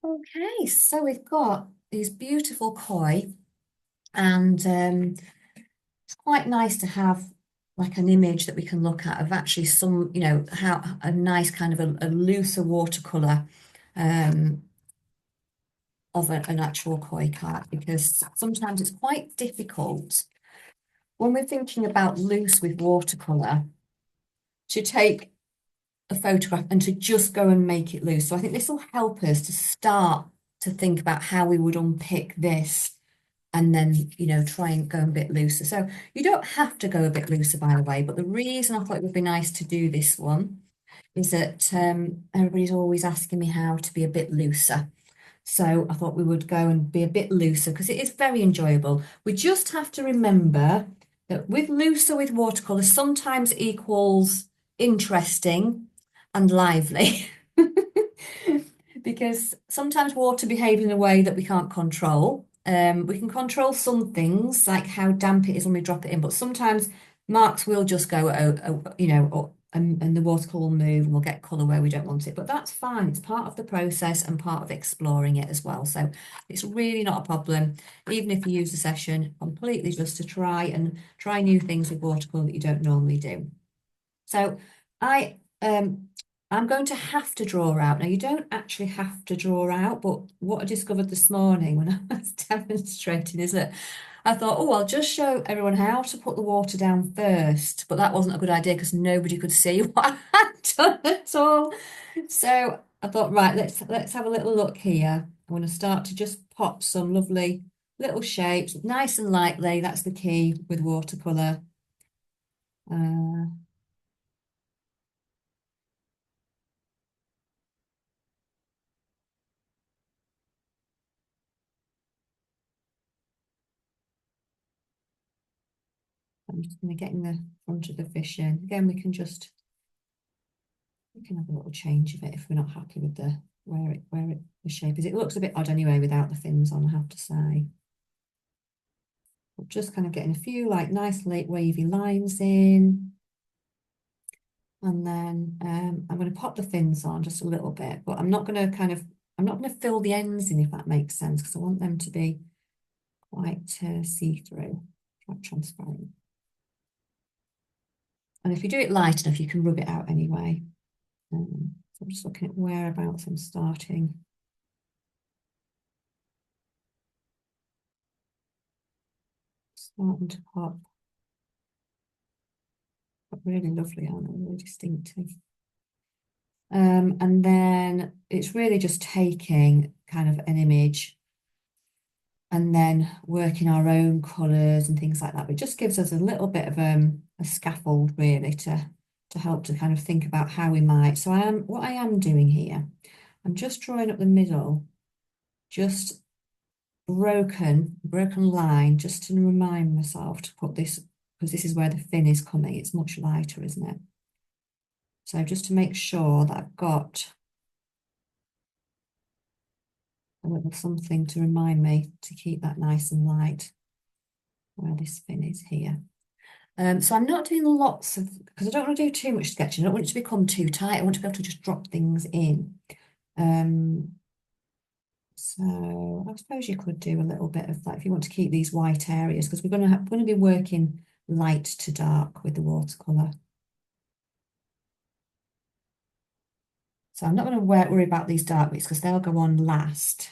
Okay, so we've got these beautiful koi, and it's quite nice to have like an image that we can look at of actually some, how a nice kind of a looser watercolor um, of an actual koi card, because sometimes it's quite difficult when we're thinking about loose with watercolor to take a photograph and to just go and make it loose. So I think this will help us to start to think about how we would unpick this and then, try and go a bit looser. So you don't have to go a bit looser, by the way, but the reason I thought it would be nice to do this one is that everybody's always asking me how to be a bit looser. So I thought we would go and be a bit looser because it is very enjoyable. We just have to remember that with looser with watercolour sometimes equals interesting and lively. Because sometimes water behaves in a way that we can't control. We can control some things, like how damp it is when we drop it in, but sometimes marks will just go, and the watercolor will move and we'll get colour where we don't want it. But that's fine. It's part of the process and part of exploring it as well. So it's really not a problem, even if you use the session completely just to try new things with watercolor that you don't normally do. So I I'm going to have to draw out. Now you don't actually have to draw out, but what I discovered this morning when I was demonstrating is that I thought, oh, I'll just show everyone how to put the water down first. But that wasn't a good idea because nobody could see what I had done at all. So I thought, right, let's have a little look here. I'm going to start to just pop some lovely little shapes, nice and lightly. That's the key with watercolour. Uh, I'm just going to get in the front of the fish in. Again, we can have a little change of it if we're not happy with the shape is. It looks a bit odd anyway without the fins on, I have to say. But just kind of getting a few like nice late wavy lines in. And then I'm going to pop the fins on just a little bit, but I'm not going to fill the ends in, if that makes sense, because I want them to be quite see-through, quite transparent. And if you do it light enough, you can rub it out anyway. So I'm just looking at whereabouts I'm starting. Starting to pop. But really lovely, aren't they? Really distinctive. And then it's really just taking kind of an image and then working our own colours and things like that. But it just gives us a little bit of a scaffold really to help to kind of think about how we might. So what I am doing here, I'm just drawing up the middle, just broken line, just to remind myself to put this, because this is where the fin is coming. It's much lighter, isn't it? So just to make sure that I've got a little something to remind me to keep that nice and light where this fin is here. So I'm not doing lots of, because I don't want to do too much sketching. I don't want it to become too tight. I want to be able to just drop things in. So I suppose you could do a little bit of that if you want to keep these white areas, because we're going to be working light to dark with the watercolour. So I'm not going to worry about these dark bits because they'll go on last.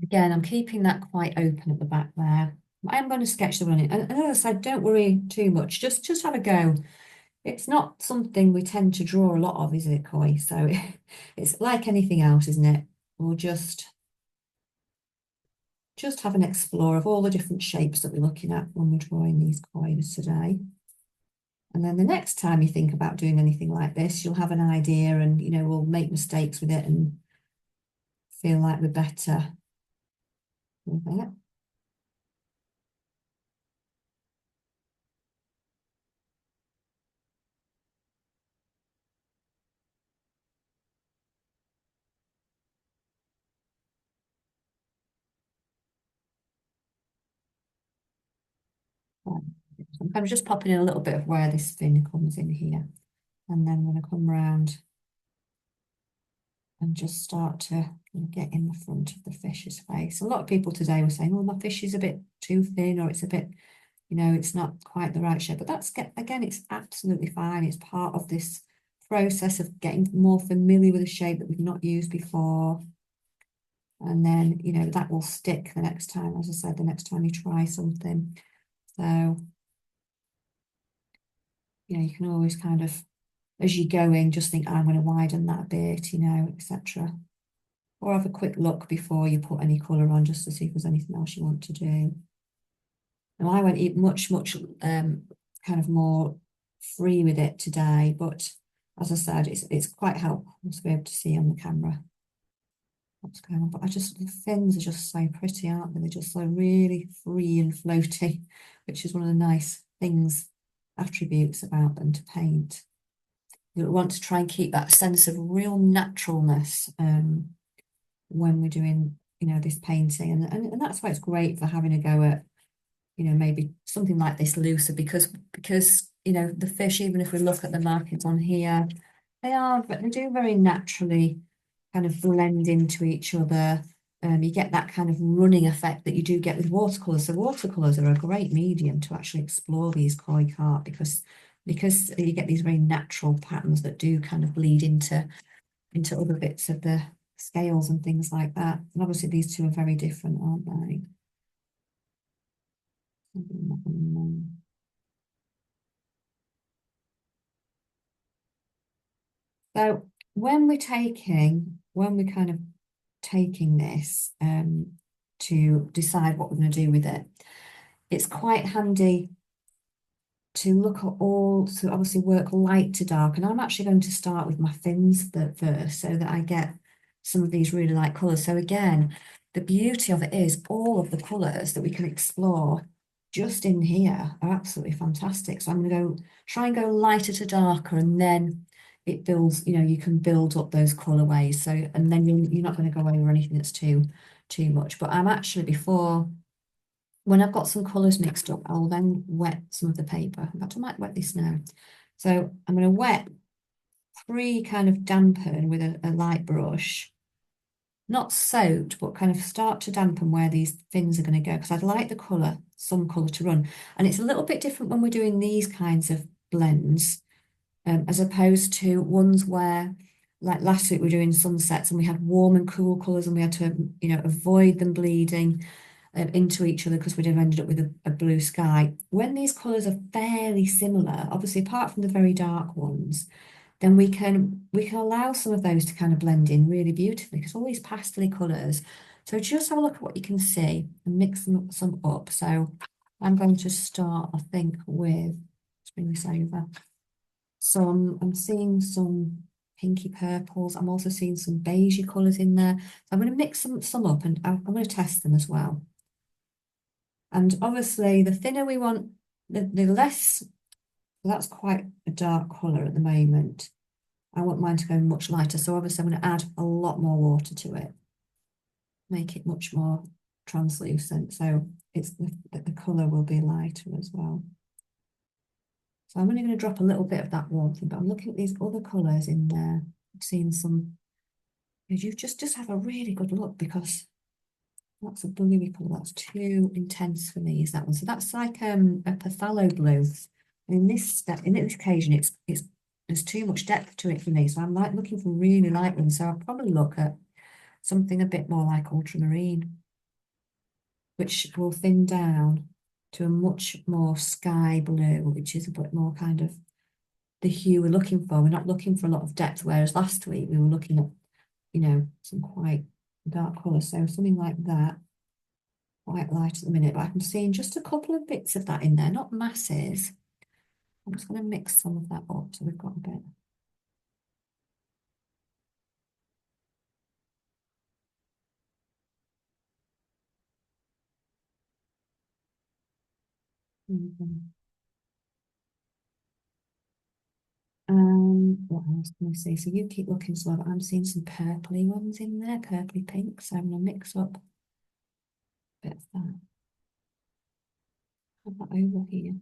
Again, I'm keeping that quite open at the back there. I am going to sketch the running. And as I said, don't worry too much. Just have a go. It's not something we tend to draw a lot of, is it, koi? So it's like anything else, isn't it? We'll just have an explore of all the different shapes that we're looking at when we're drawing these koi today. And then the next time you think about doing anything like this, you'll have an idea and, we'll make mistakes with it and feel like we're better with it. I'm kind of just popping in a little bit of where this fin comes in here. And then I'm going to come round and just start to get in the front of the fish's face. A lot of people today were saying, oh, my fish is a bit too thin, or it's a bit, it's not quite the right shape. But that's, again, it's absolutely fine. It's part of this process of getting more familiar with a shape that we've not used before. And then, that will stick the next time, as I said, the next time you try something. So, you can always kind of, as you're going, just think, I'm going to widen that a bit, etc. Or have a quick look before you put any colour on, just to see if there's anything else you want to do. Now, I went much kind of more free with it today, but as I said, it's quite helpful to be able to see on the camera what's going on. But the fins are just so pretty, aren't they? They're just so really free and floaty, which is one of the nice things, attributes about them to paint. You want to try and keep that sense of real naturalness when we're doing, this painting. And that's why it's great for having a go at, maybe something like this looser, because the fish, even if we look at the markings on here, they do very naturally kind of blend into each other. You get that kind of running effect that you do get with watercolors. So watercolors are a great medium to actually explore these koi carp, because you get these very natural patterns that do kind of bleed into other bits of the scales and things like that. And obviously these two are very different, aren't they? So when we're kind of taking this to decide what we're going to do with it, it's quite handy to look at to obviously work light to dark. And I'm actually going to start with my fins first, so that I get some of these really light colours. So again, the beauty of it is all of the colours that we can explore just in here are absolutely fantastic. So I'm going to try and go lighter to darker, and then it builds, you can build up those colourways. So, and then you're not going to go over anything that's too much. But I'm actually, when I've got some colours mixed up, I'll then wet some of the paper. In fact, I might wet this now. So I'm going to kind of dampen with a light brush, not soaked, but kind of start to dampen where these fins are going to go, because I'd like some colour to run. And it's a little bit different when we're doing these kinds of blends, as opposed to ones where, like last week, we were doing sunsets and we had warm and cool colours, and we had to, avoid them bleeding into each other because we'd have ended up with a blue sky. When these colours are fairly similar, obviously apart from the very dark ones, then we can allow some of those to kind of blend in really beautifully, because all these pastel colours. So just have a look at what you can see and mix some up. So I'm going to start, I think, with, let's bring this over. So I'm seeing some pinky purples. I'm also seeing some beigey colours in there. So I'm going to mix some up, and I'm going to test them as well. And obviously, the thinner we want, the less. That's quite a dark colour at the moment. I want mine to go much lighter. So obviously, I'm going to add a lot more water to it, make it much more translucent. So the colour will be lighter as well. So I'm only going to drop a little bit of that warmth in, but I'm looking at these other colours in there. I've seen some. You just have a really good look, because that's a bluey colour. That's too intense for me, is that one? So that's like a phthalo blue. And in this occasion, it's there's too much depth to it for me. So I'm like looking for really light ones. So I'll probably look at something a bit more like ultramarine, which will thin down to a much more sky blue, which is a bit more kind of the hue we're looking for. We're not looking for a lot of depth, whereas last week we were looking at, some quite dark colours. So something like that, quite light at the minute, but I'm seeing just a couple of bits of that in there, not masses. I'm just going to mix some of that up so we've got a bit. What else can I see? So you keep looking slow, but I'm seeing some purpley ones in there, purpley pink. So I'm going to mix up a bit of that. Have that over here.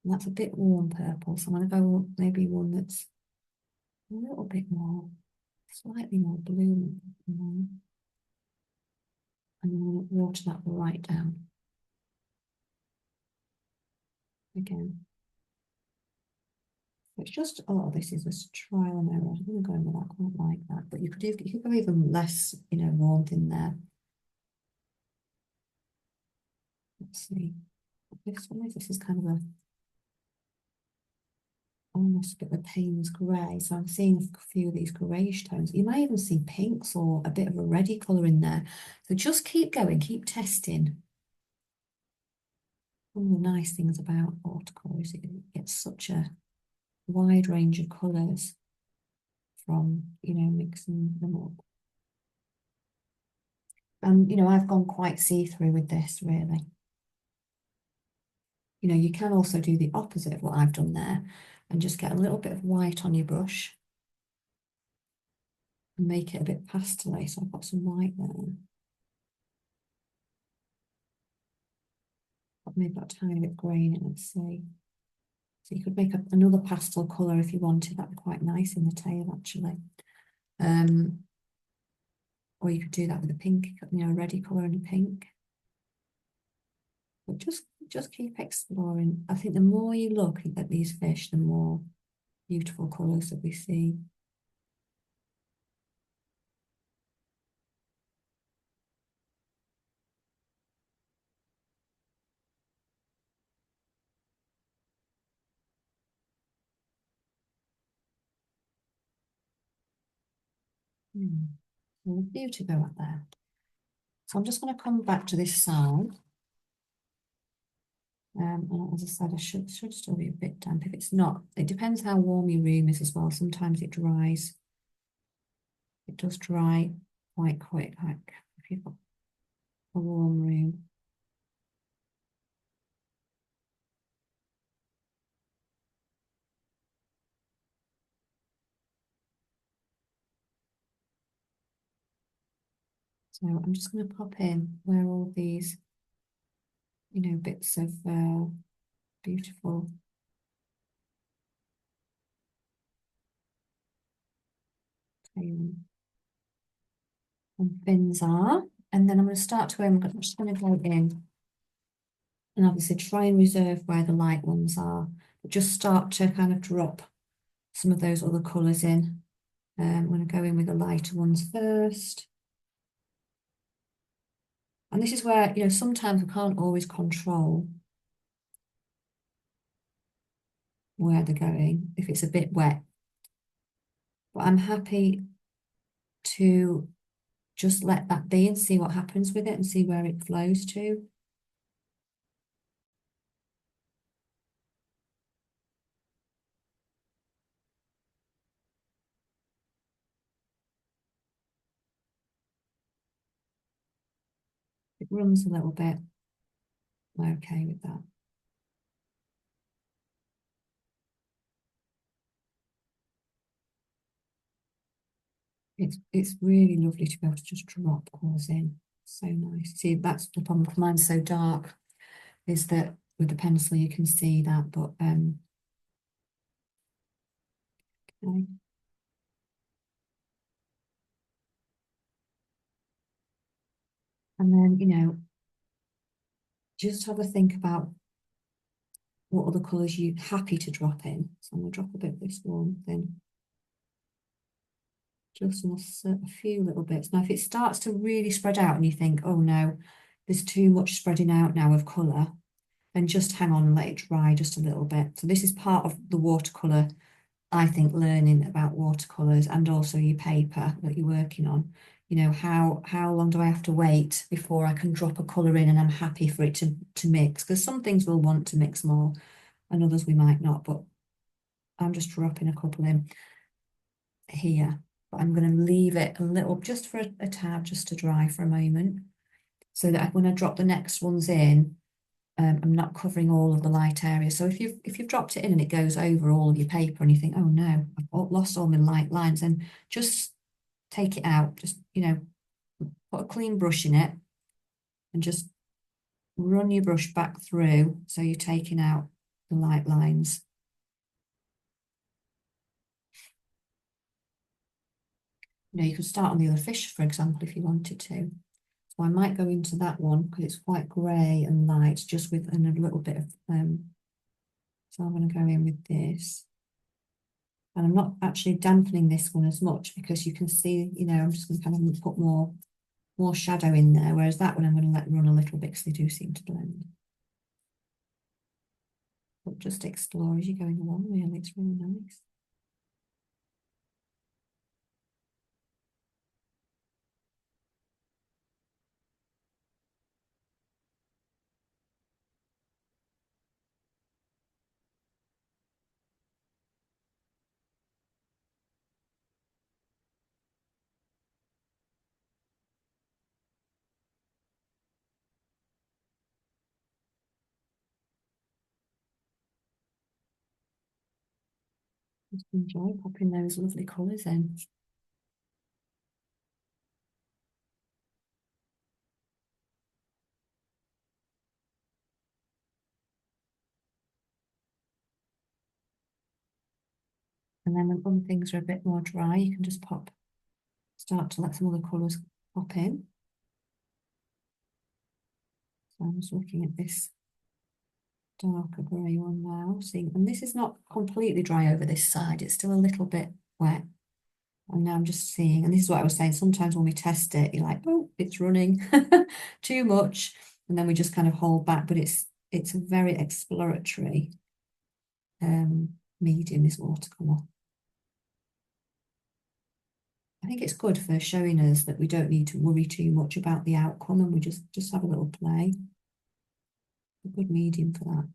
And that's a bit warm purple, so I'm going to go maybe one that's a little bit more, slightly more blue. And then water that right down again. It's just, oh, this is a trial and error. I'm going to go with that, I quite like that. But you could go even less, warmth in there. Let's see. This one is, this is kind of a, almost a bit of a Payne's grey. So I'm seeing a few of these greyish tones. You might even see pinks or a bit of a reddy colour in there. So just keep going, keep testing. One of the nice things about watercolours is it gets such a wide range of colours from, mixing them up. And, I've gone quite see-through with this, really. You can also do the opposite of what I've done there and just get a little bit of white on your brush and make it a bit pastel-y. So I've got some white there. I've made that tiny bit grey in it, let's see. So you could make another pastel colour if you wanted. That'd be quite nice in the tail, actually. Or you could do that with a pink, a reddy colour and a pink. But just keep exploring. I think the more you look at these fish, the more beautiful colours that we see. A few to go up there. So I'm just going to come back to this side. And as I said, I should still be a bit damp. If it's not, it depends how warm your room is as well. Sometimes it dries. It does dry quite quick, like if you've got a warm room. So I'm just going to pop in where all these, bits of beautiful tail and fins are. And then I'm going to start to I'm just going to go in and obviously try and reserve where the light ones are, but just start to kind of drop some of those other colours in. I'm going to go in with the lighter ones first. And this is where, sometimes we can't always control where they're going if it's a bit wet. But I'm happy to just let that be and see what happens with it and see where it flows to. It runs a little bit. I'm okay with that. It's really lovely to be able to just drop colours in. So nice. See, that's the problem because mine's so dark, is that with the pencil you can see that, but okay. And then, just have a think about what other colours you're happy to drop in. So I'm going to drop a bit of this one, then just a few little bits. Now, if it starts to really spread out and you think, oh no, there's too much spreading out now of colour, then just hang on and let it dry just a little bit. So this is part of the watercolour, I think, learning about watercolours and also your paper that you're working on. How long do I have to wait before I can drop a colour in and I'm happy for it to mix? Because some things we'll want to mix more and others we might not, but I'm just dropping a couple in here. But I'm going to leave it a little, just for a tad, just to dry for a moment, so that when I drop the next ones in, I'm not covering all of the light areas. So if you've dropped it in and it goes over all of your paper and you think, oh no, I've lost all my light lines, then just take it out. Just, put a clean brush in it and just run your brush back through. So you're taking out the light lines. You know, you could start on the other fish, for example, if you wanted to. So I might go into that one because it's quite grey and light, just with and a little bit of so I'm going to go in with this. And I'm not actually dampening this one as much because you can see, you know, I'm just going to kind of put more shadow in there, whereas that one I'm going to let run a little bit because they do seem to blend. But just explore as you're going along, really, it's really nice. Just enjoy popping those lovely colours in. And then when other things are a bit more dry, you can just start to let some other colours pop in. So I'm just looking at this darker grey one now, seeing, and this is not completely dry over this side, it's still a little bit wet. And now I'm just seeing, and this is what I was saying, sometimes when we test it, you're like, oh, it's running too much, and then we just kind of hold back, but it's a very exploratory medium, this watercolour. I think it's good for showing us that we don't need to worry too much about the outcome, and we just have a little play. A good medium for that.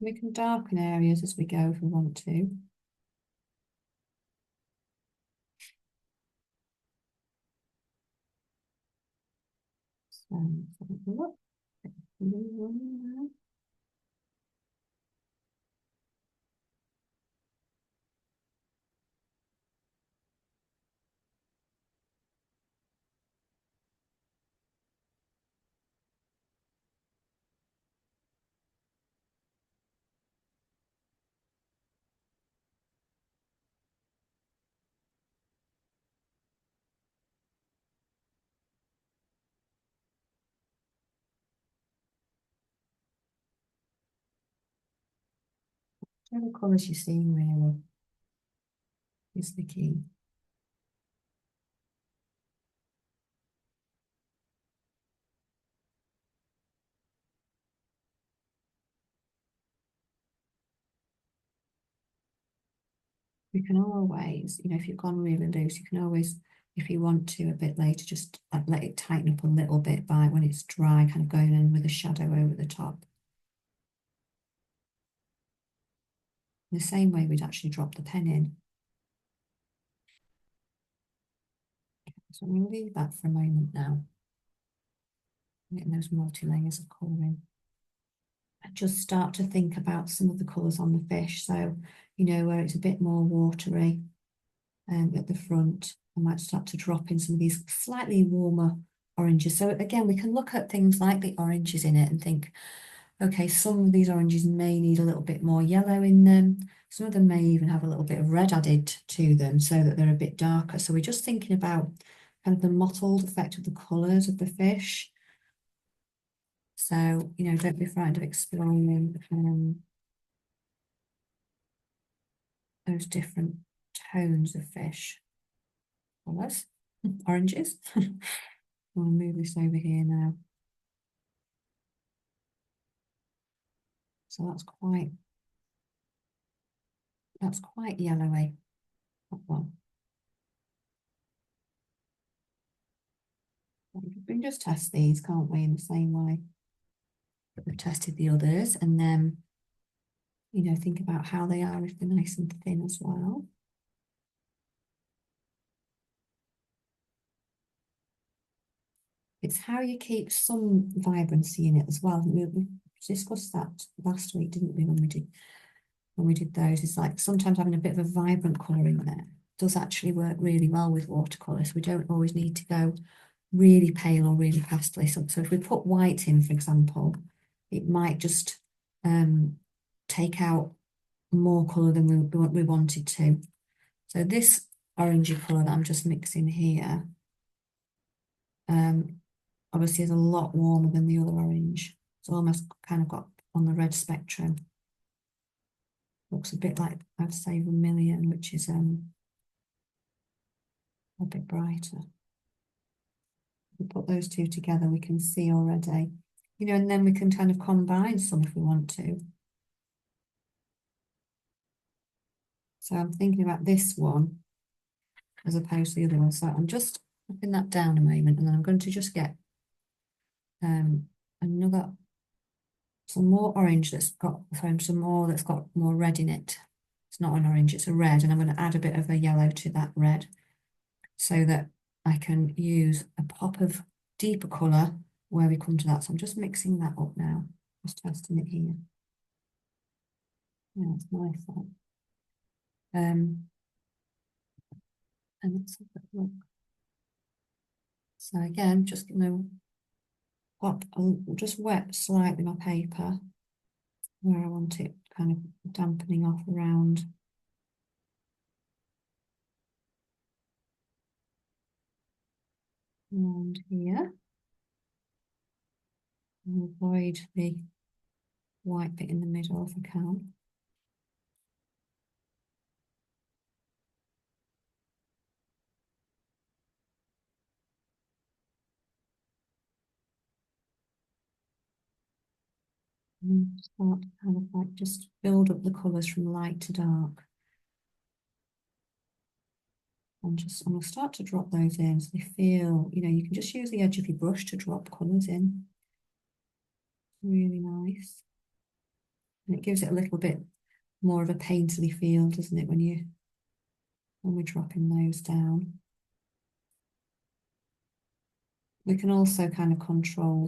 We can darken areas as we go if we want to. So, have a look. What colours you're seeing really is the key. You can always, you know, if you've gone really loose, you can always, if you want to, a bit later, just let it tighten up a little bit by when it's dry, kind of going in with a shadow over the top. In the same way we'd actually drop the pen in. So I'm going to leave that for a moment now. Getting those multi-layers of colouring. And just start to think about some of the colours on the fish. So, you know, where it's a bit more watery at the front, I might start to drop in some of these slightly warmer oranges. So again, we can look at things like the oranges in it and think, okay, some of these oranges may need a little bit more yellow in them. Some of them may even have a little bit of red added to them so that they're a bit darker. So we're just thinking about kind of the mottled effect of the colours of the fish. So, you know, don't be frightened of exploring those different tones of fish. Colours, oranges. I'll move this over here now. So that's quite yellowy, that one. We can just test these, can't we, in the same way that we've tested the others, and then, you know, think about how they are if they're nice and thin as well. It's how you keep some vibrancy in it as well. We discussed that last week, didn't we, when we did those. It's like sometimes having a bit of a vibrant colour in there does actually work really well with watercolours. We don't always need to go really pale or really pastel. So if we put white in, for example, it might just take out more colour than we wanted to. So this orangey colour that I'm just mixing here, obviously is a lot warmer than the other orange. It's almost kind of got on the red spectrum. Looks a bit like, I'd say, vermilion, which is a bit brighter. We put those two together, we can see already, you know, and then we can kind of combine some if we want to. So I'm thinking about this one as opposed to the other one. So I'm just putting that down a moment, and then I'm going to just get some more orange that's got, some more that's got more red in it. It's not an orange, it's a red, and I'm going to add a bit of a yellow to that red so that I can use a pop of deeper colour where we come to that. So I'm just mixing that up now, just testing it here. Yeah, it's nice that. And let's have a look. So again, just pop, just wet slightly my paper where I want it kind of dampening off around here. And avoid the white bit in the middle if I can. And start to kind of like just build up the colours from light to dark. I'm going to start to drop those in so they feel, you know, you can just use the edge of your brush to drop colours in. Really nice. And it gives it a little bit more of a painterly feel, doesn't it, when we're dropping those down. We can also kind of control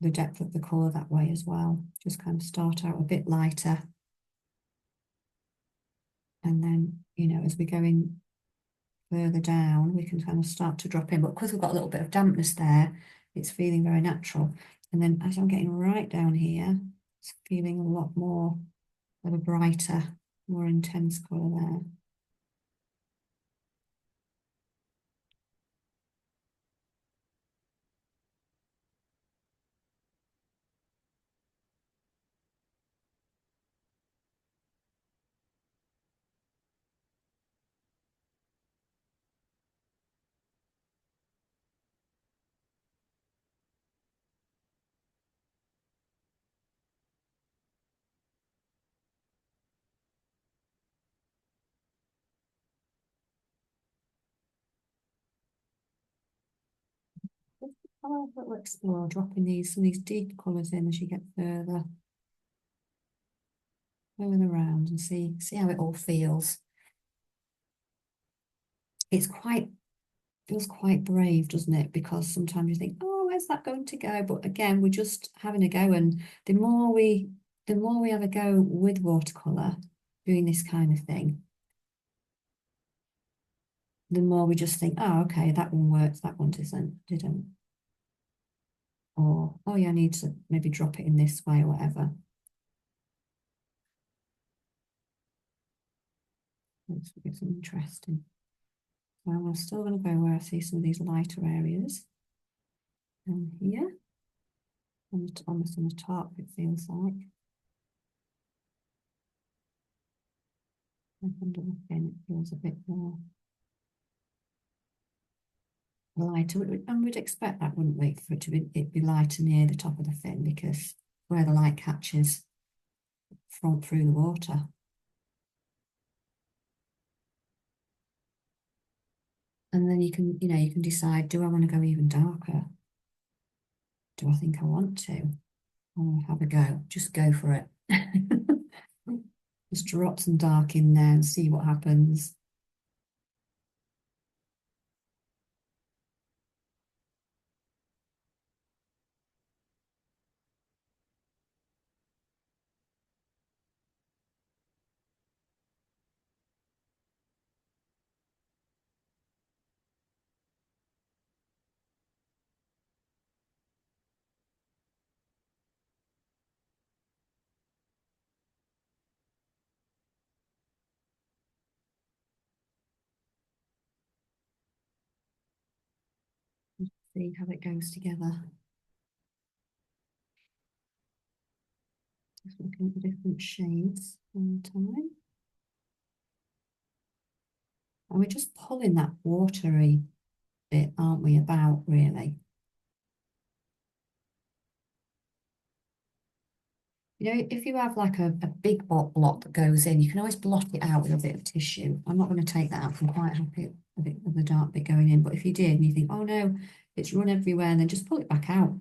the depth of the colour that way as well. Just kind of start out a bit lighter. And then, you know, as we go in further down, we can kind of start to drop in. But because we've got a little bit of dampness there, it's feeling very natural. And then as I'm getting right down here, it's feeling a lot more of a brighter, more intense colour there. I'll have a little explore, dropping some of these deep colours in as you get further around and see how it all feels. Feels quite brave, doesn't it? Because sometimes you think, oh, where's that going to go? But again, we're just having a go, and the more we have a go with watercolour, doing this kind of thing, the more we just think, oh, okay, that one works, that one didn't. Or, oh yeah, I need to maybe drop it in this way or whatever. It's interesting. So I'm still going to go where I see some of these lighter areas. And here, almost on the top, it feels like. Under the fin, it feels a bit more lighter. And we'd expect that, wouldn't we, for it be lighter near the top of the fin, because where the light catches from through the water. And then you can decide, do I want to go even darker? Do I think I want to? I'll have a go. Just go for it. Just drop some dark in there and see what happens. See how it goes together. Just looking at the different shades all the time. And we're just pulling that watery bit, aren't we, about really. You know, if you have like a big blot that goes in, you can always blot it out with a bit of tissue. I'm not going to take that out. I'm quite happy with it, with the dark bit going in. But if you did and you think, oh no, it's run everywhere, and then just pull it back out.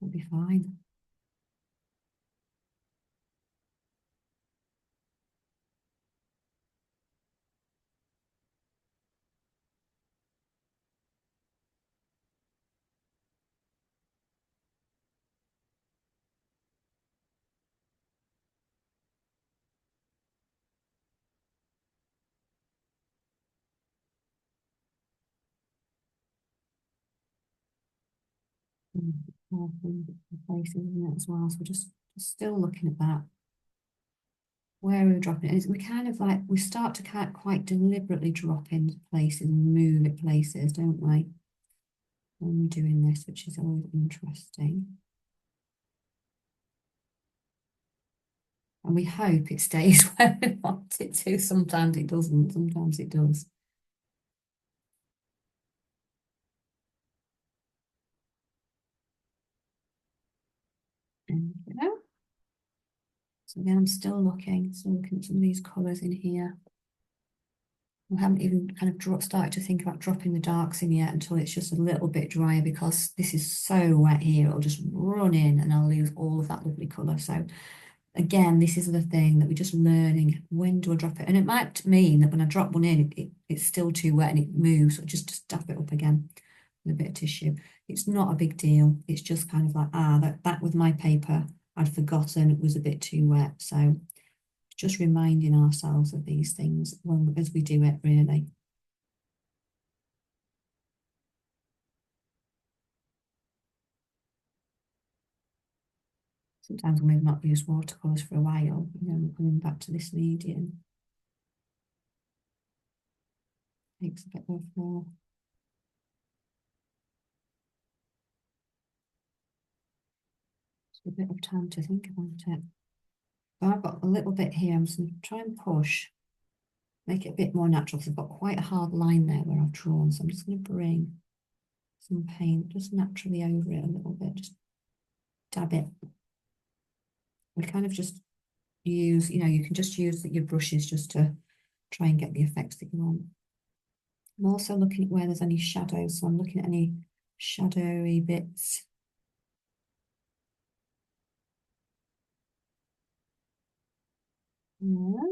It'll be fine. Powerful places, isn't it, as well? So we're just still looking at that. Where we're dropping it. We kind of like, we start to quite deliberately drop into places and move at places, don't we? When we're doing this, which is always interesting. And we hope it stays where we want it to. Sometimes it doesn't, sometimes it does. And, you know, so again, I'm still looking at some of these colours in here. We haven't even kind of started to think about dropping the darks in yet until it's just a little bit drier, because this is so wet here, it'll just run in and I'll lose all of that lovely colour. So again, this is the thing that we're just learning, when do I drop it? And it might mean that when I drop one in, it's still too wet and it moves, so just dab it up again with a bit of tissue. It's not a big deal. It's just kind of like, that with my paper, I'd forgotten it was a bit too wet. So just reminding ourselves of these things as we do it, really. Sometimes when we've not used watercolours for a while, you know, we're coming back to this medium. Takes a bit of a bit of time to think about it. So I've got a little bit here. I'm just going to try and push, make it a bit more natural, because I've got quite a hard line there where I've drawn. So I'm just going to bring some paint just naturally over it a little bit, just dab it. We kind of just use, you know, you can just use your brushes just to try and get the effects that you want. I'm also looking at where there's any shadows, so I'm looking at any shadowy bits. Yeah.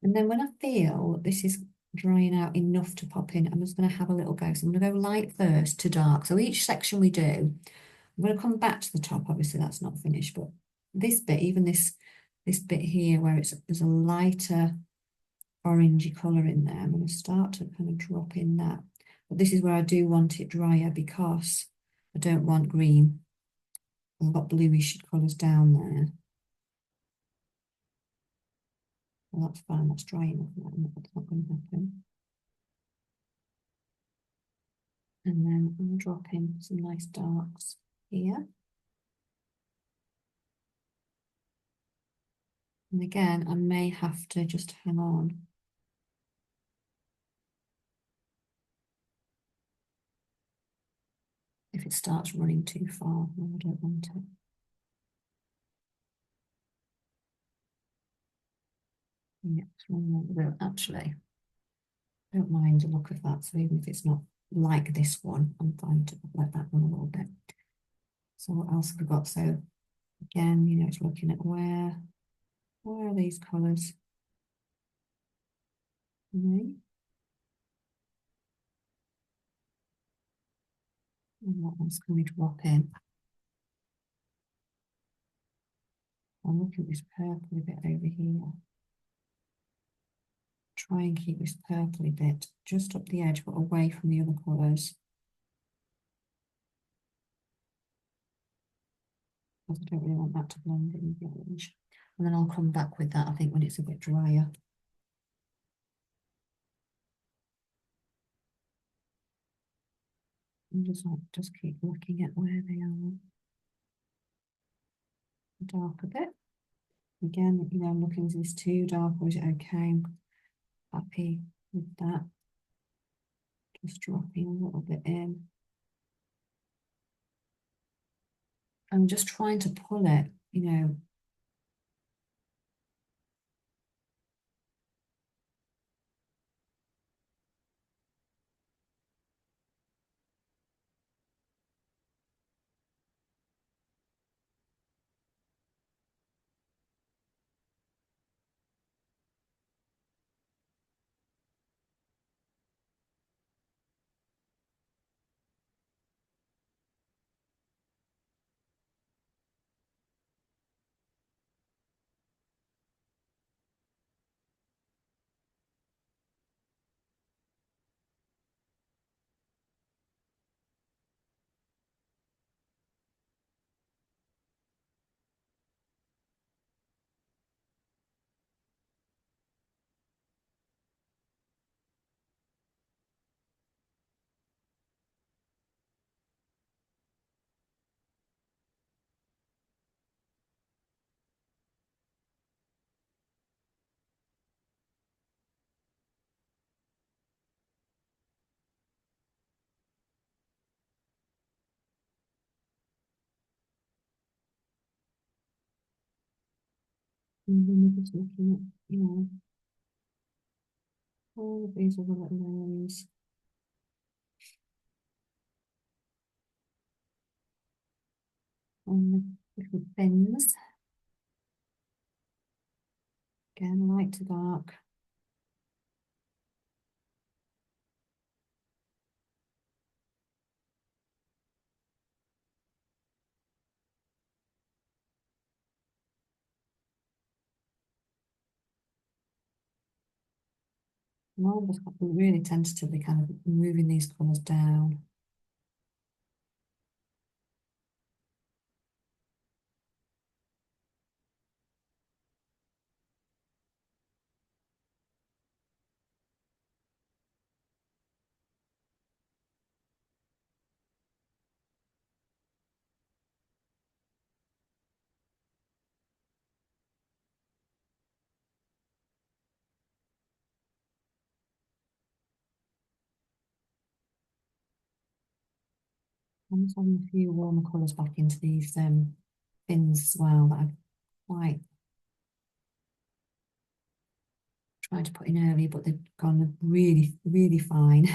And then when I feel this is drying out enough to pop in, I'm just going to have a little go. So I'm going to go light first to dark. So each section we do, I'm going to come back to the top. Obviously, that's not finished, but this bit, even this bit here where there's a lighter orangey colour in there, I'm going to start to kind of drop in that. But this is where I do want it drier, because I don't want green. I've got bluish colours down there. Well, that's fine, that's dry enough. That's not going to happen. And then I'm dropping some nice darks here. And again, I may have to just hang on. If it starts running too far, I don't want it. Yeah, it's running a little bit. Actually, I don't mind the look of that. So even if it's not like this one, I'm fine to let that one a little bit. So what else have we got? So again, you know, it's looking at where are these colours? And what else can we drop in? I'm looking at this purpley bit over here. Try and keep this purpley bit just up the edge, but away from the other colours. Because I don't really want that to blend in with the orange. And then I'll come back with that, I think, when it's a bit drier. And just keep looking at where they are. Dark a bit. Again, I'm looking, is this too dark or is it okay? I'm happy with that. Just dropping a little bit in. I'm just trying to pull it. And then we're just looking at, all of these other little areas. On the different bins. Again, light to dark. And I'm just really tentatively kind of moving these colours down. I'm just adding a few warmer colours back into these bins as well that I've quite tried to put in earlier, but they've gone really, really fine.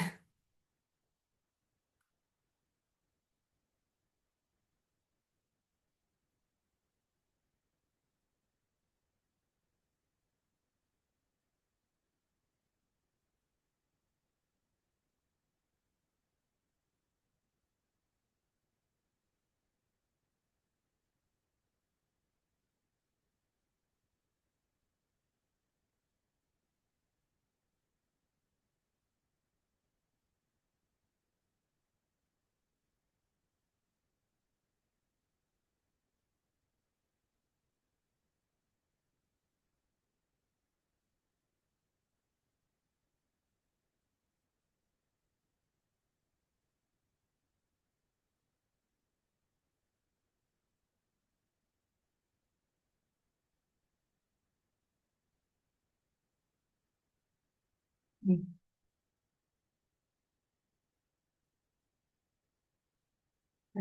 So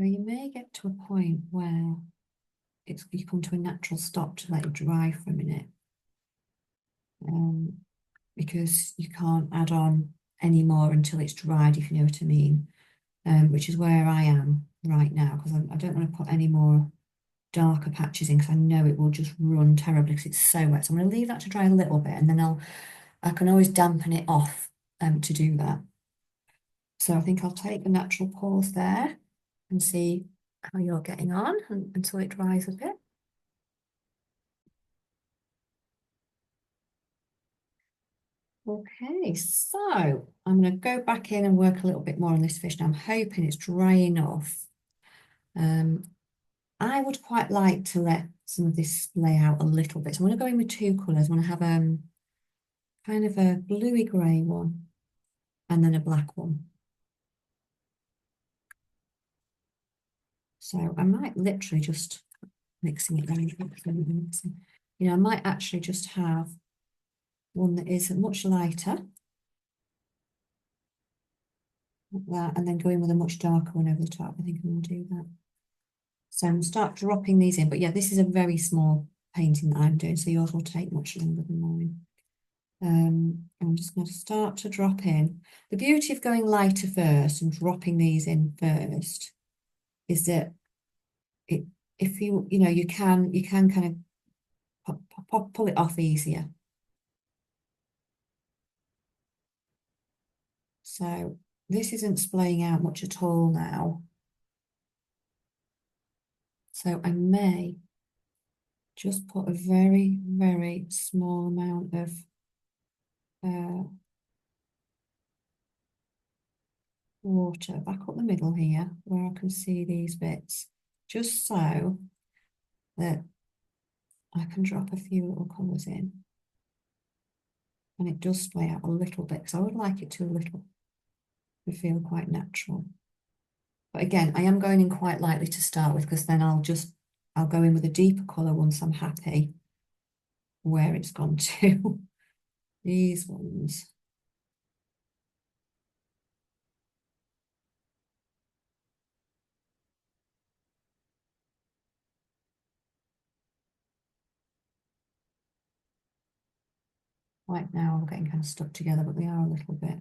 you may get to a point where you come to a natural stop to let it dry for a minute, um, because you can't add on any more until it's dried, if you know what I mean. Which is where I am right now, because I don't want to put any more darker patches in because I know it will just run terribly because it's so wet. So I'm going to leave that to dry a little bit, and then I can always dampen it off to do that. So I think I'll take a natural pause there and see how you're getting on until it dries a bit. Okay, so I'm going to go back in and work a little bit more on this fish now. I'm hoping it's dry enough. I would quite like to let some of this lay out a little bit. So I'm going to go in with two colours. I'm going to have kind of a bluey grey one and then a black one. So I might literally just mixing it around. You know, I might actually just have one that is much lighter, like that, and then go in with a much darker one over the top. I think I'm going to do that. So I'm start dropping these in, but yeah, this is a very small painting that I'm doing, so yours will take much longer than mine. I'm just going to start to drop in. The beauty of going lighter first and dropping these in first is that it, if you know, you can kind of pull it off easier. So this isn't splaying out much at all now. So I may just put a very, very small amount of water back up the middle here where I can see these bits, just so that I can drop a few little colours in. And it does splay out a little bit because I would like it to feel quite natural. But again, I am going in quite lightly to start with because then I'll go in with a deeper colour once I'm happy where it's gone to. These ones. Right now I'm getting kind of stuck together, but they are a little bit.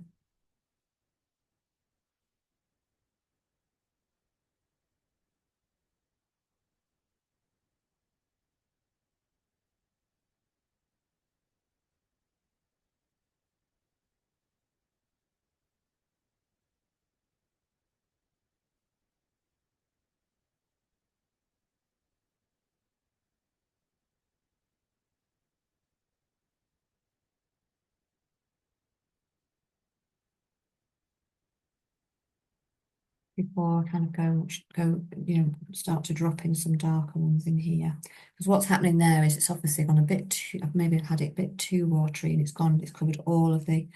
Before I kind of start to drop in some darker ones in here. Because what's happening there is it's obviously gone a bit too, I've maybe had it a bit too watery and it's covered all of the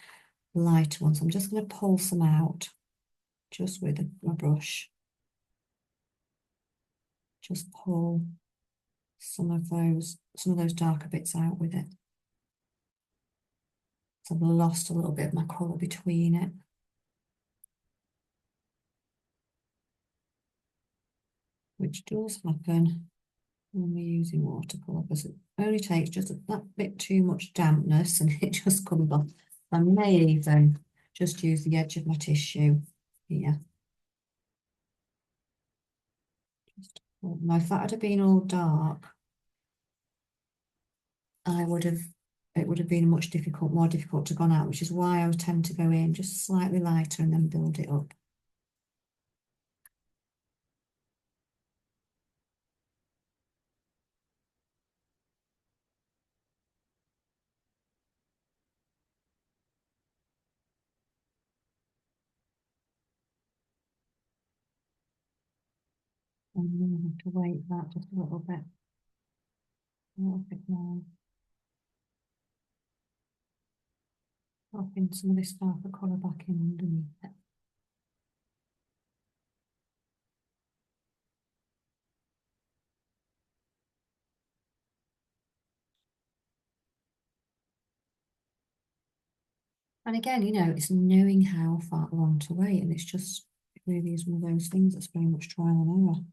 lighter ones. I'm just going to pull some out just with my brush. Just pull some of those darker bits out with it. So I've lost a little bit of my colour between it. Which does happen when we're using watercolour, because it only takes just that bit too much dampness and it just comes off. I may even just use the edge of my tissue here. Now, if that had been all dark, it would have been more difficult to go out, which is why I tend to go in just slightly lighter and then build it up. And then I have to weight that just a little bit more. Popping some of this darker colour back in underneath it. And again, you know, it's knowing how far along to wait, and it really is one of those things that's very much trial and error.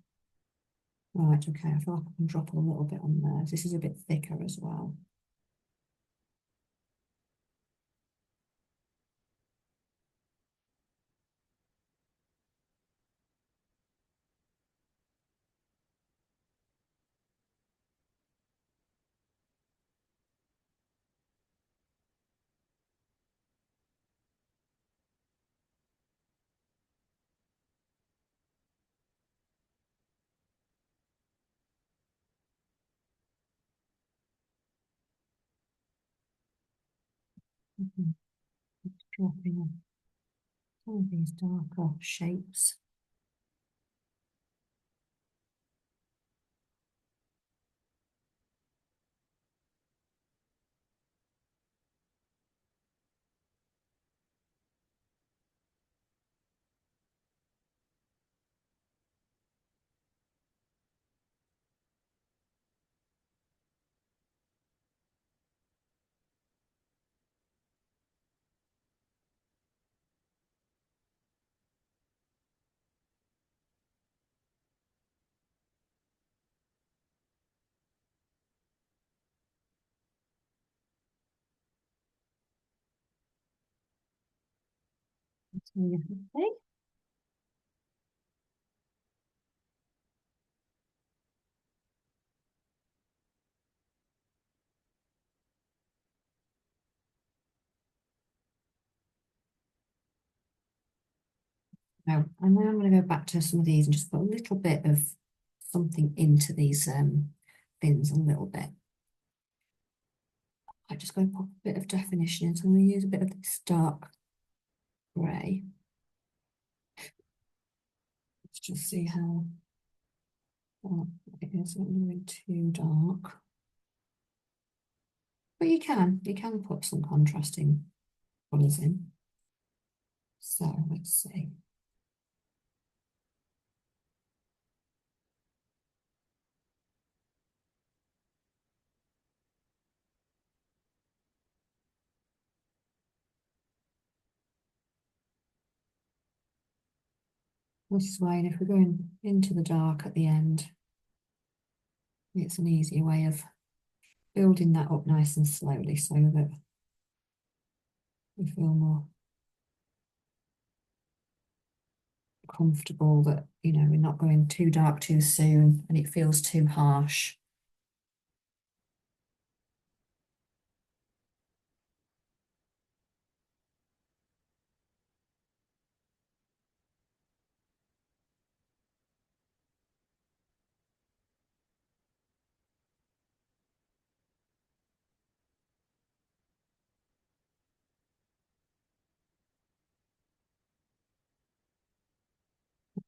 Right, okay, I feel like I can drop a little bit on there. This is a bit thicker as well. Mhm. Dropping some of these darker shapes. You happy? No, and now I'm going to go back to some of these and just put a little bit of something into these bins, a little bit. I'm just going to put a bit of definition in, so I'm going to use a bit of this dark grey. Let's just see how dark it is. Not going too dark. But you can put some contrasting colours in. So let's see. This is why, and if we're going into the dark at the end, it's an easier way of building that up nice and slowly so that we feel more comfortable that, we're not going too dark too soon and it feels too harsh.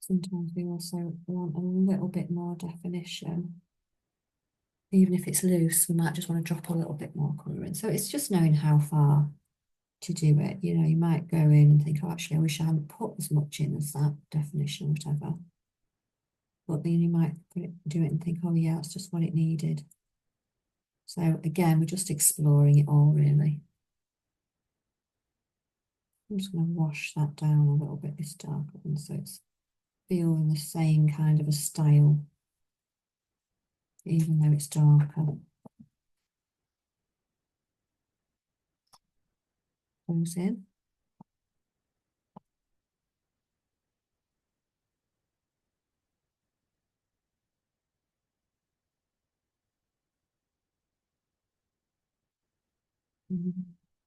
Sometimes we also want a little bit more definition. Even if it's loose, we might just want to drop a little bit more colour in. So it's just knowing how far to do it. You might go in and think, oh, actually, I wish I hadn't put as much in as that definition or whatever. But then you might do it and think, oh, yeah, it's just what it needed. So again, we're just exploring it all, really. I'm just going to wash that down a little bit, this darker one, so it's feeling the same kind of a style, even though it's darker. Goes in.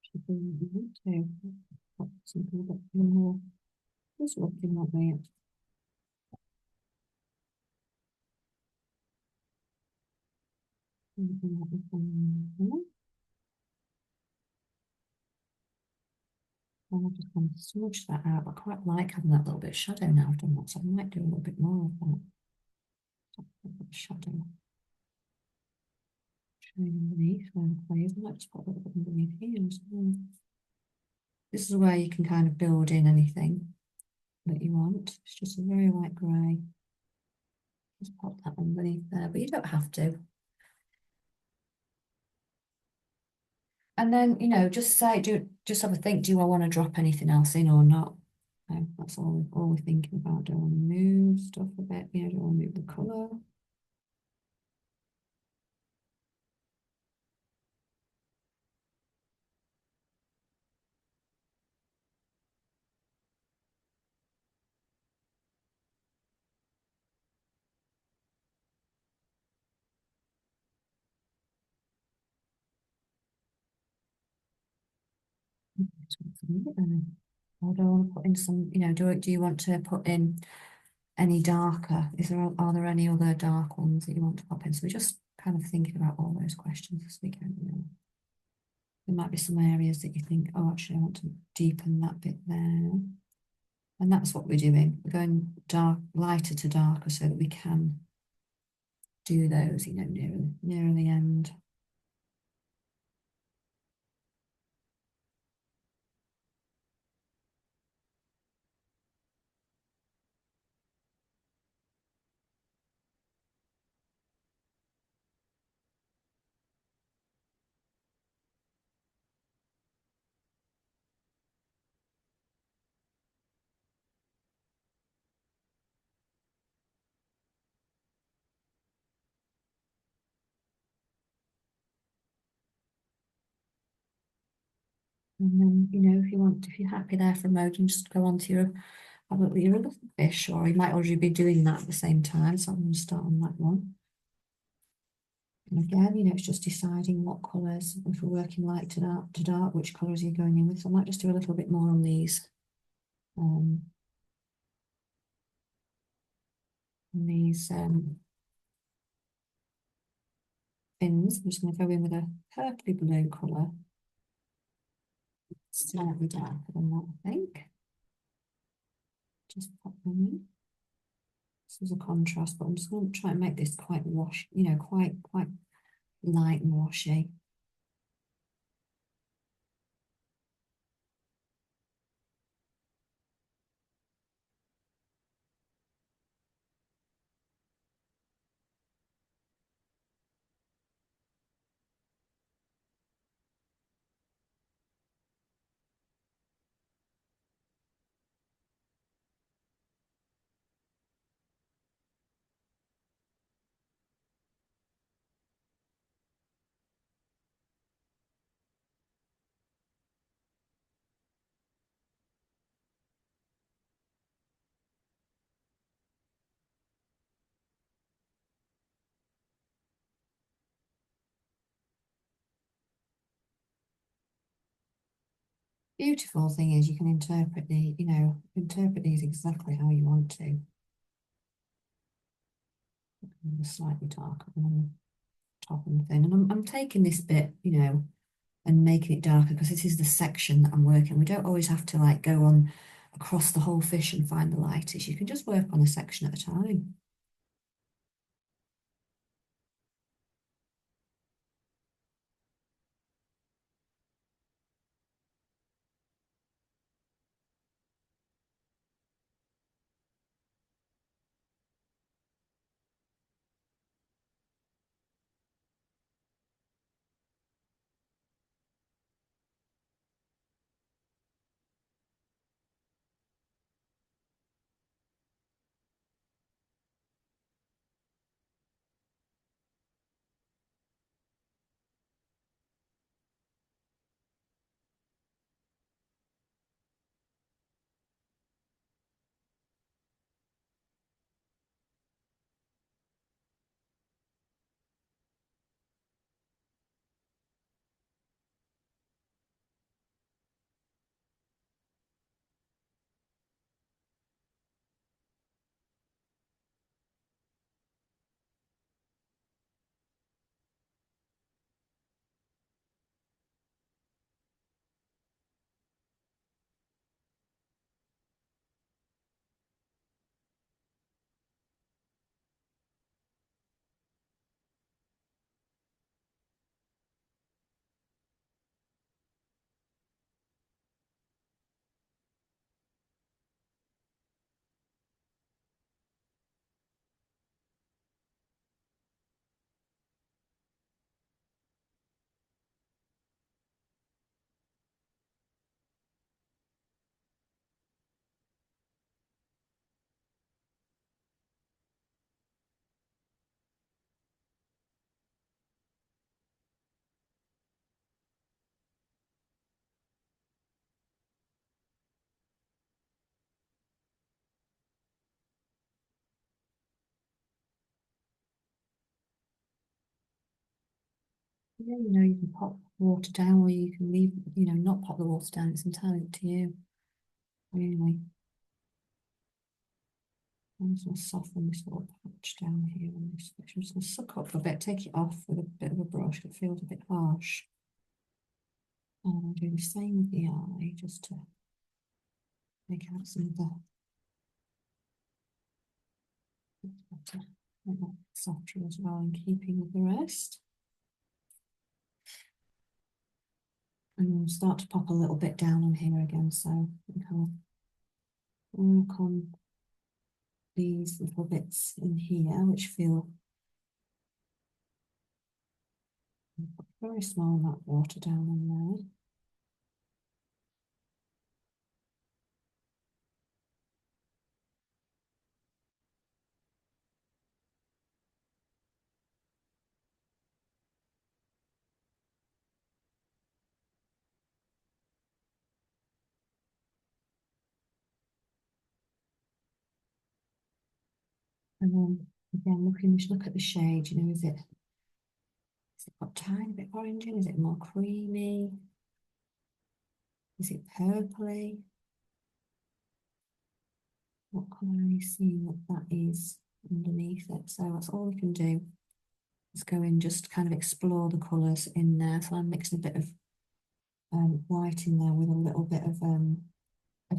Should be to put something a bit more. Just looking at me. I'll just kind of smudge that out. I quite like having that little bit of shadow now I've done that, so I might do a little bit more of that. A bit of shadow showing underneath where the clay is. I might just put a little bit underneath here as well. This is where you can kind of build in anything that you want. It's just a very light grey. Just pop that underneath there, but you don't have to. And then, just say, just have a think, do I want to drop anything else in or not? That's all we're thinking about. Do I want to move stuff a bit? Do I want to move the colour? Or do I want to put in some, do you want to put in any darker? Are there any other dark ones that you want to pop in? So we're just kind of thinking about all those questions as we go. There might be some areas that you think, oh, actually, I want to deepen that bit there. And that's what we're doing. We're going lighter to darker so that we can do those, nearer the end. And then, if you're happy there for a moment, just go on to have a look at your other fish, or you might already be doing that at the same time. So I'm going to start on that one. And again, it's just deciding what colours, if we're working light to dark, which colours you're going in with. So I might just do a little bit more on these, um, on these fins. I'm just going to go in with a purpley blue colour, slightly darker than that, I think. Just pop them in. This is a contrast, but I'm just going to try and make this quite wash, quite light and washy. Beautiful thing is you can interpret these exactly how you want to. Slightly darker on the top and thin. And I'm taking this bit, and making it darker because this is the section that I'm working. We don't always have to like go on across the whole fish and find the lightest. You can just work on a section at a time. Yeah, you can pop water down or you can leave, not pop the water down. It's entirely up to you, really. I'm just going to soften this little patch down here on this fish. I'm just going to suck up for a bit, take it off with a bit of a brush. It feels a bit harsh. And I'll do the same with the eye, just to make out some of the better, make that softer as well, in keeping with the rest. And we'll start to pop a little bit down on here again, so I think I'll work on these little bits in here, which feel very small amount of water down on there. And then again, look at the shade, you know, is it got a tiny bit orange in? Is it more creamy? Is it purpley? What colour are you seeing that is underneath it? So that's all we can do is go in, just kind of explore the colours in there. So I'm mixing a bit of white in there with a little bit of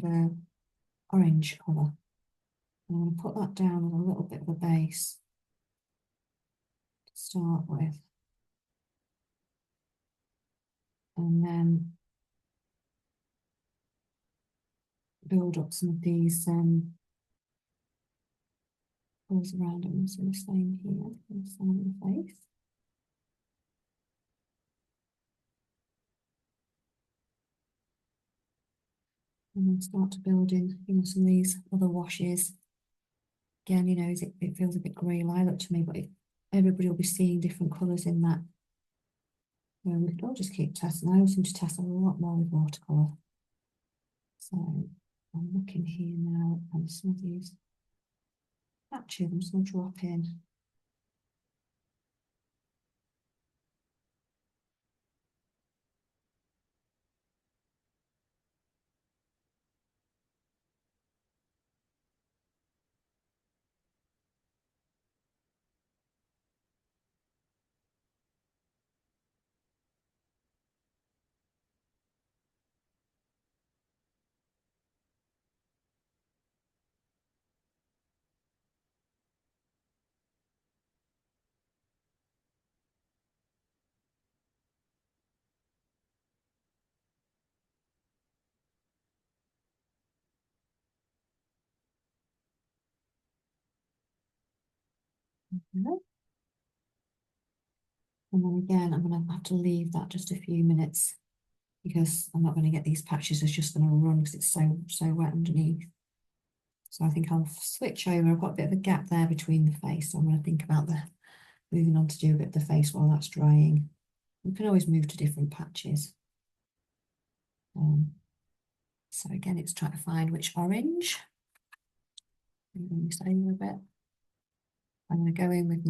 a orange colour. I'm going to put that down with a little bit of a base to start with. And then build up some of these colours around it. So the same here, the same on the face. And then start to build in, you know, some of these other washes. Again, you know, it feels a bit grey lilac to me, but everybody will be seeing different colours in that. We could all just keep testing. I always seem to test a lot more with watercolour. So I'm looking here now, and some of these patches I'm just going to drop in. Okay. And then again, I'm going to have to leave that just a few minutes because I'm not going to get these patches. It's just going to run because it's so wet underneath. So I think I'll switch over. I've got a bit of a gap there between the face. So I'm going to think about moving on to do a bit of the face while that's drying. You can always move to different patches. So again, it's trying to find which orange. I'm going to say a bit. I'm going to go in with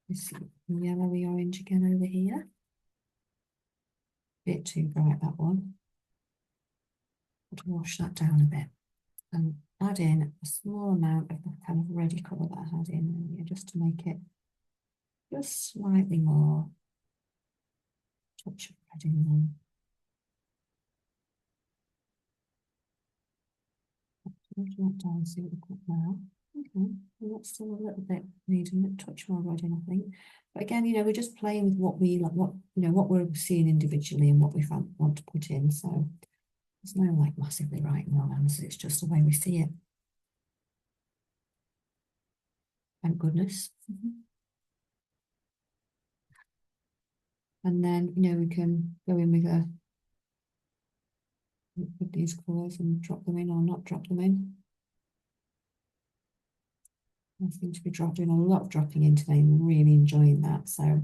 this yellowy orange again over here. Bit too bright, that one. I'll wash that down a bit and add in a small amount of the kind of reddy colour that I had in earlier, just to make it just slightly more touch of red in there. Wash that down, see what we've got now. Okay, well, that's still a little bit needing a touch more red in, I think. But again, you know, we're just playing with what we like, what we're seeing individually and what we want to put in. So there's no like massively right and wrong answers. It's just the way we see it. Thank goodness. And then, you know, we can go in with these colours and drop them in or not drop them in. I seem to be doing a lot of dropping in today and really enjoying that. So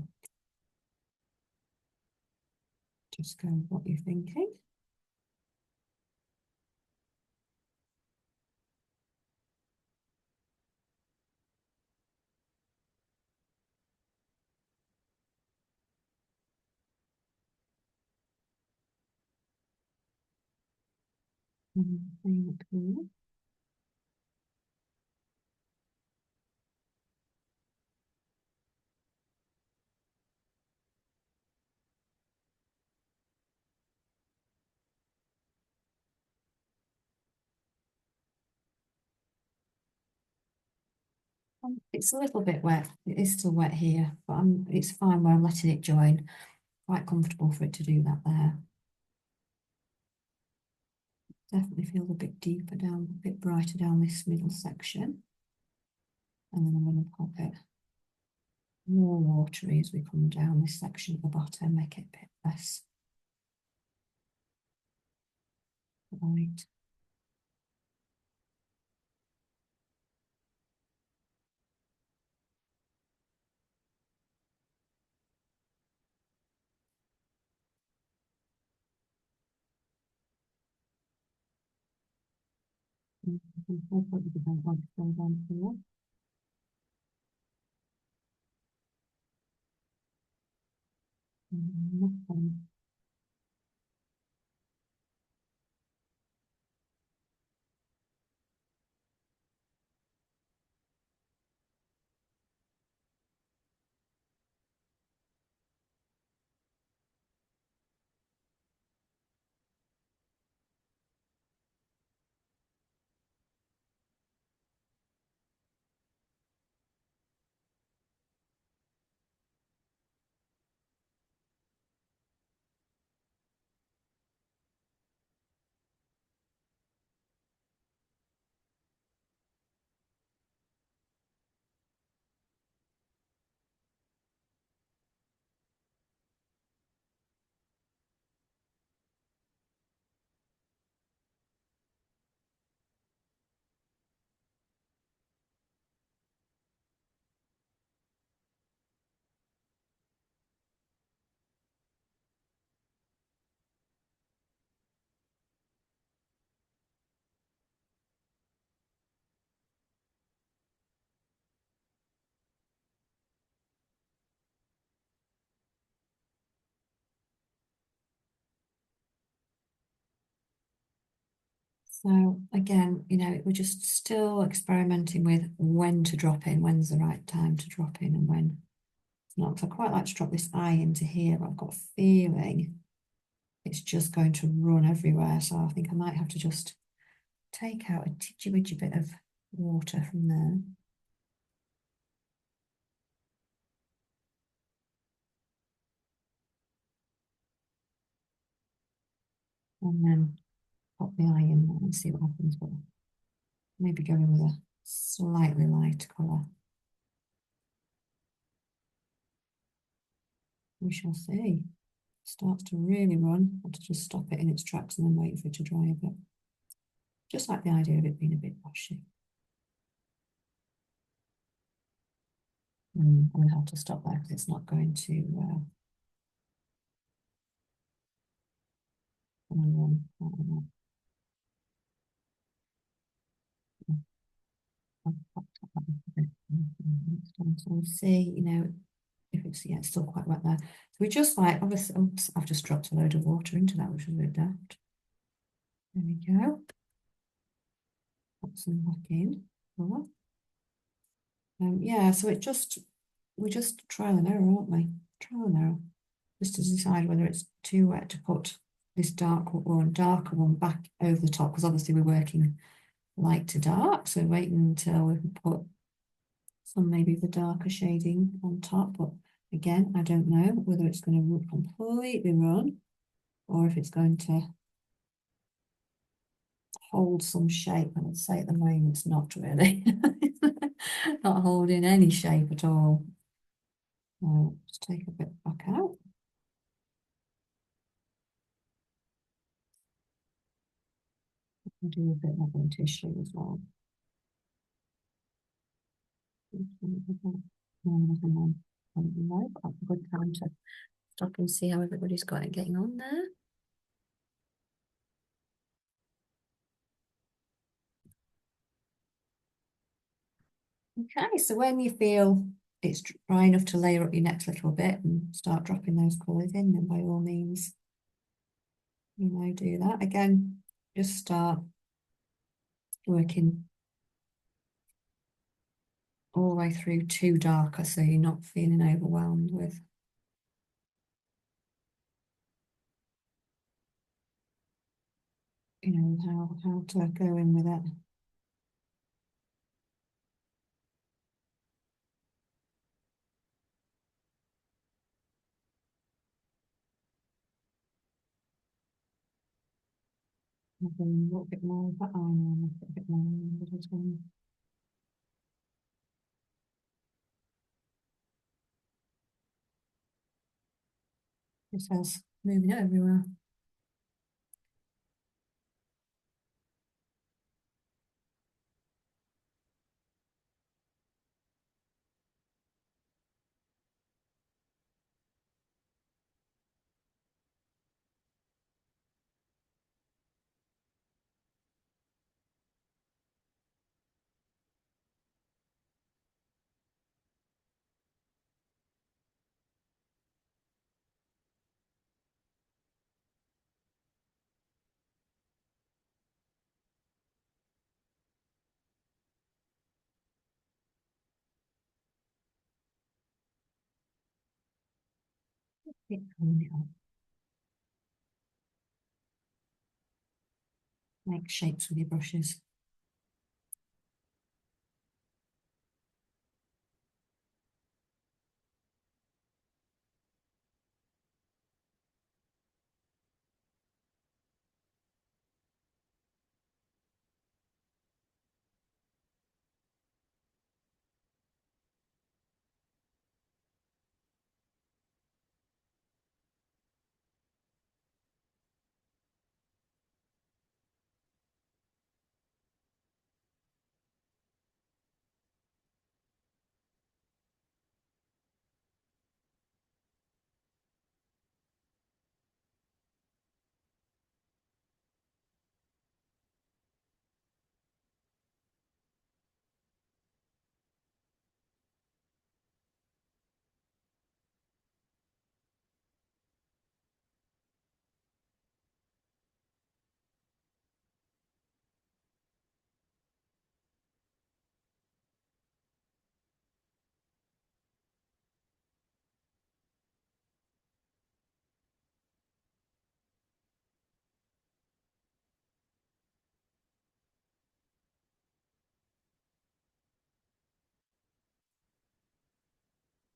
just go with what you're thinking. Cool. It's a little bit wet. It is still wet here, but it's fine where I'm letting it join. Quite comfortable for it to do that there. Definitely feels a bit deeper down, a bit brighter down this middle section. And then I'm going to pop it more watery as we come down this section at the bottom, make it a bit less light. Hopefully we don't want to go down here. Nothing. So again, we're just still experimenting with when to drop in, when's the right time to drop in and when it's not. 'Cause I quite like to drop this eye into here, but I've got a feeling it's just going to run everywhere. So I think I might have to just take out a titchy-witchy bit of water from there. And then pop the eye in there and see what happens. But maybe go in with a slightly light colour. We shall see. Starts to really run. I have to just stop it in its tracks and then wait for it to dry a bit. Just like the idea of it being a bit washy. I'm going to have to stop there because it's not going to run. So we'll see, if it's, yeah, it's still quite wet there. So we just like, obviously, oops, I've just dropped a load of water into that, which is a bit daft. There we go. Put some back in. Oh. Yeah, so we're just trial and error, aren't we? Trial and error. Just to decide whether it's too wet to put this darker one back over the top, because obviously we're working light to dark, so waiting until we can put some maybe the darker shading on top. But again, I don't know whether it's going to completely run or if it's going to hold some shape. I would say at the moment it's not really. Not holding any shape at all. Let's take a bit back out. And do a bit of tissue as well. No, quite a good time to stop and see how everybody's got it getting on there. Okay, so when you feel it's dry enough to layer up your next little bit and start dropping those colours in, then by all means, do that. Again, just start working all the way through to darker so you're not feeling overwhelmed with how to go in with it. A little bit more of that eyeliner, a bit more on the little one. It says moving it everywhere. Keep pulling it up. Make shapes with your brushes.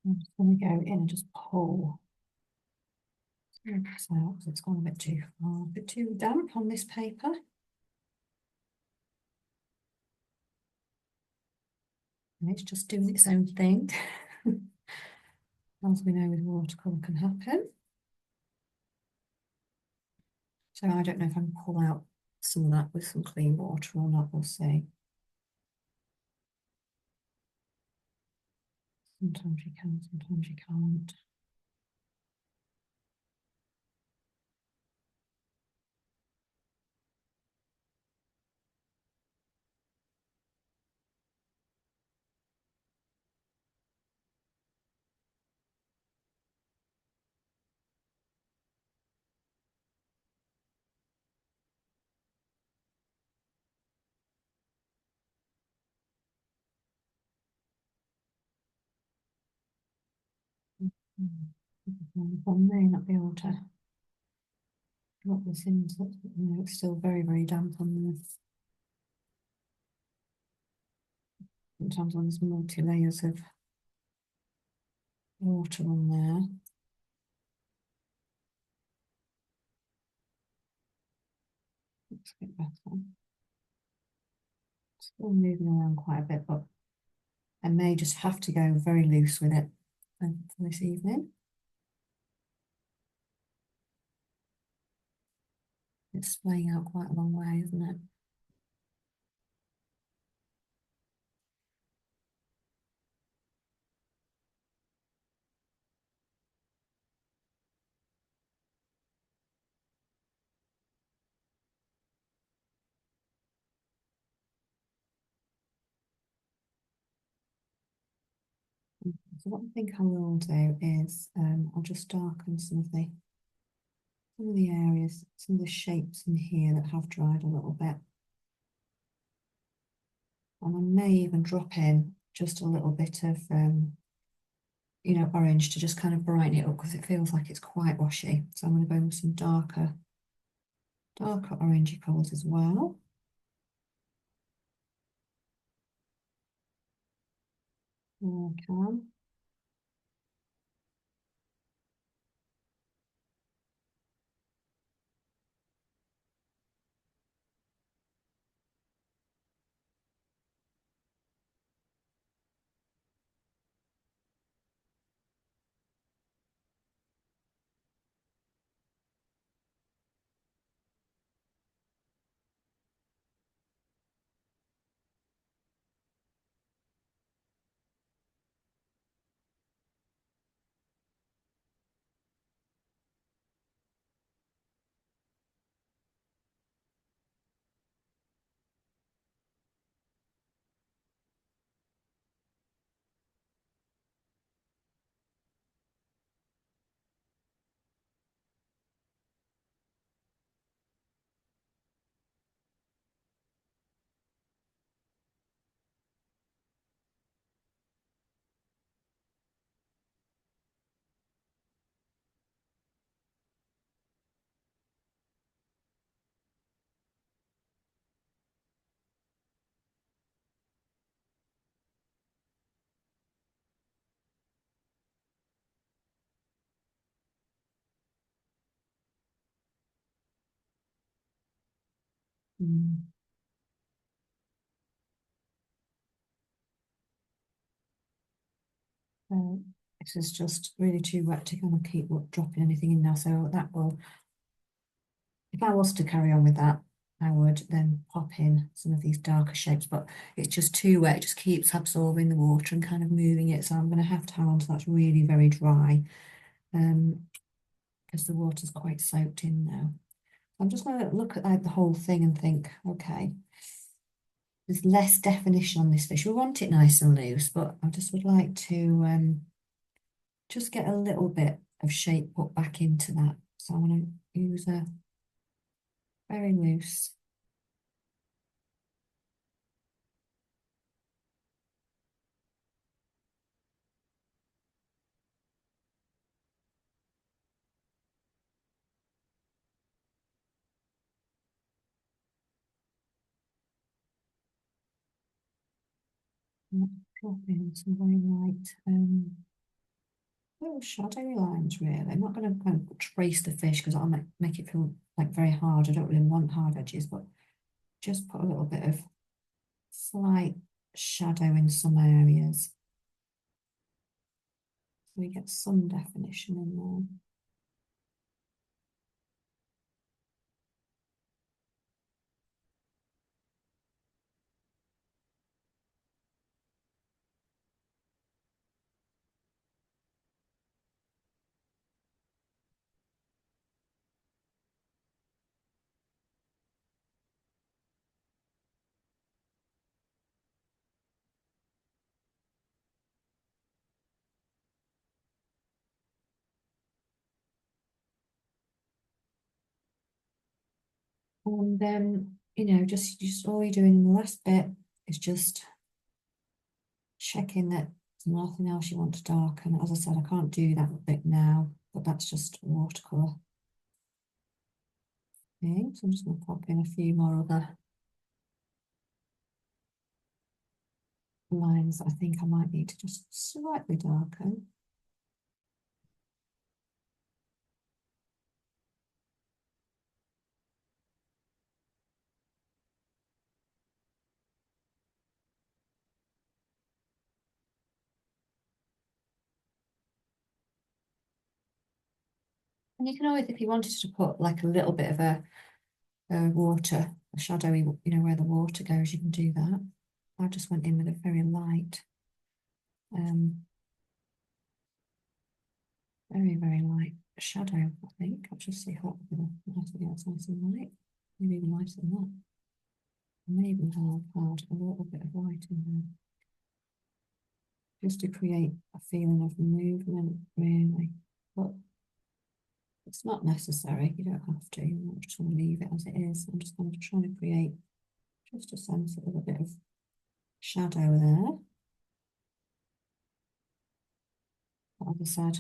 I'm just going to go in and just pull this out because it's gone a bit too far, a bit too damp on this paper. And it's just doing its own thing. As we know with watercolour can happen. So I don't know if I can pull out some of that with some clean water or not, we'll see. Sometimes you can, sometimes you can't. I may not be able to drop this in, so it's still very, very damp on there. Sometimes when there's multi-layers of water on there. Looks a bit better. Still moving around quite a bit, but I may just have to go very loose with it for this evening. It's splaying out quite a long way, isn't it? So what I think I will do is I'll just darken some of the areas, some of the shapes in here that have dried a little bit. And I may even drop in just a little bit of orange to just kind of brighten it up because it feels like it's quite washy. So I'm going to go with some darker orangey colours as well. There I can. Mm. Uh, this is just really too wet to kind of keep dropping anything in now. So that will, if I was to carry on with that, I would then pop in some of these darker shapes, but it's just too wet. It just keeps absorbing the water and kind of moving it. So I'm going to have to hang on to that's really very dry, because the water's quite soaked in now. I'm just going to look at like the whole thing and think, okay, there's less definition on this fish. We want it nice and loose, but I just would like to just get a little bit of shape put back into that. So I'm going to use a very loose drop in some very light little shadowy lines really. I'm not going to kind of trace the fish because I'll make it feel like very hard. I don't really want hard edges, but just put a little bit of slight shadow in some areas so we get some definition in there. And just all you're doing in the last bit is just checking that there's nothing else you want to darken. As I said, I can't do that bit now, but that's just watercolour. Okay, so I'm just going to pop in a few more other lines that I think I might need to just slightly darken. And you can always, if you wanted to put like a little bit of a shadowy, where the water goes, you can do that. I just went in with a very light, um, very light shadow, I think. I'll just see how it's nice and light. Maybe even lighter than that. Maybe I'll add a little bit of light in there. Just to create a feeling of movement, really. But it's not necessary, you don't have to. I just want to leave it as it is. I'm just going to try to create just a sense of a bit of shadow there. But as I said,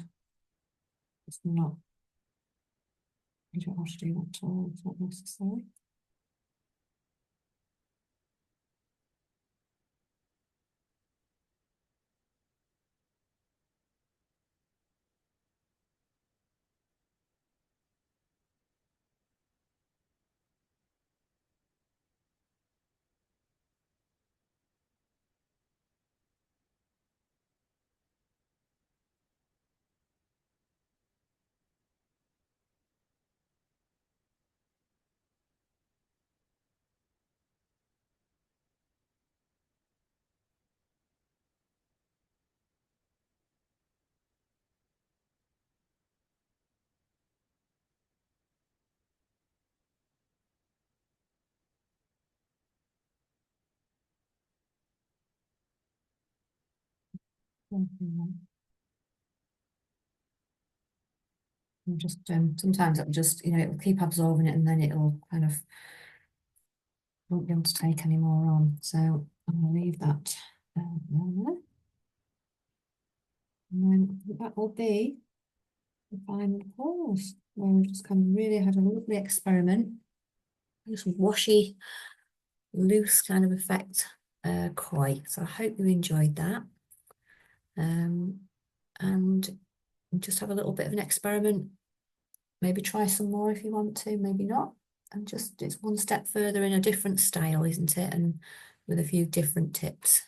it's not, you don't have to do that at all, it's not necessary. And just sometimes it'll just, it'll keep absorbing it and then it'll kind of won't be able to take any more on. So I'm going to leave that there. And then that will be the final course, where we've just kind of really had a lovely experiment. Just washy, loose kind of effect koi. So I hope you enjoyed that. And just have a little bit of an experiment. Maybe try some more if you want to, maybe not. And just it's one step further in a different style, isn't it? And with a few different tips.